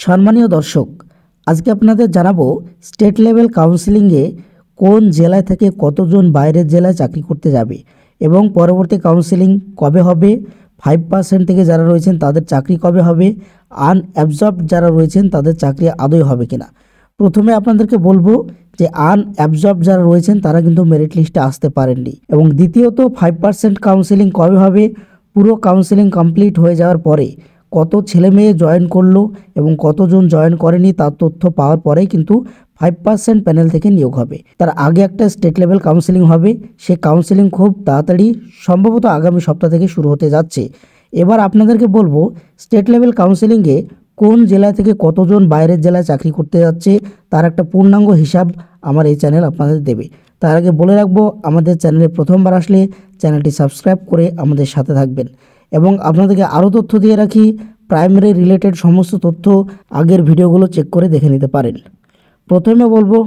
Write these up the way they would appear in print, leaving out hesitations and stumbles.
সম্মানীয় দর্শক, আজকে আপনাদের জানাবো স্টেট লেভেল কাউন্সিলিংয়ে কোন জেলায় থেকে কতজন বাইরের জেলায় চাকরি করতে যাবে এবং পরবর্তী কাউন্সিলিং কবে হবে, 5% থেকে যারা রয়েছেন তাদের চাকরি কবে হবে, আনঅ্যাবজর্বড যারা রয়েছেন তাদের চাকরি আদৌ হবে কিনা। প্রথমে আপনাদেরকে বলবো যে আনঅ্যাবজর্বড যারা রয়েছেন তারা কিন্তু মেরিট লিস্টে আসতে পারেননি, এবং দ্বিতীয়ত 5% কাউন্সিলিং কবে হবে, পুরো কাউন্সিলিং কমপ্লিট হয়ে যাওয়ার পরে কত ছেলে মেয়ে জয়েন করলো এবং কতজন জয়েন করেনি তার তথ্য পাওয়ার পরেই কিন্তু 5% প্যানেল থেকে নিয়োগ হবে। তার আগে একটা স্টেট লেভেল কাউন্সিলিং হবে, সে কাউন্সিলিং খুব তাড়াতাড়ি সম্ভবত আগামী সপ্তাহ থেকে শুরু হতে যাচ্ছে। এবার আপনাদেরকে বলবো স্টেট লেভেল কাউন্সিলিংয়ে কোন জেলা থেকে কতজন বাইরের জেলায় চাকরি করতে যাচ্ছে তার একটা পূর্ণাঙ্গ হিসাব আমার এই চ্যানেল আপনাদের দেবে। তার আগে বলে রাখবো, আমাদের চ্যানেলে প্রথমবার আসলে চ্যানেলটি সাবস্ক্রাইব করে আমাদের সাথে থাকবেন। এবং আপনাদেরকে আরও তথ্য দিয়ে রাখি, প্রাইমারি রিলেটেড সমস্ত তথ্য আগের ভিডিওগুলো চেক করে দেখে নিতে পারেন। প্রথমে বলবো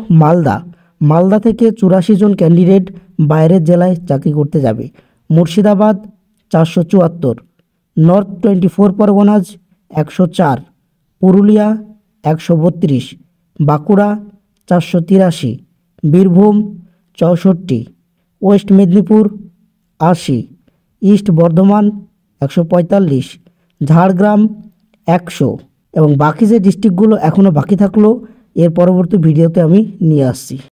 মালদা থেকে 84 জন ক্যান্ডিডেট বাইরের জেলায় চাকরি করতে যাবে। Murshidabad 474, north 24 পরগনাজ 104, Purulia 132, Bankura 483, Birbhum 64, West Medinipur 80, east Bardhaman 145, Jhargram 100, এবং বাকি যে ডিস্ট্রিক্টগুলো এখনও বাকি থাকলো এর পরবর্তী ভিডিওতে আমি নিয়ে আসছি।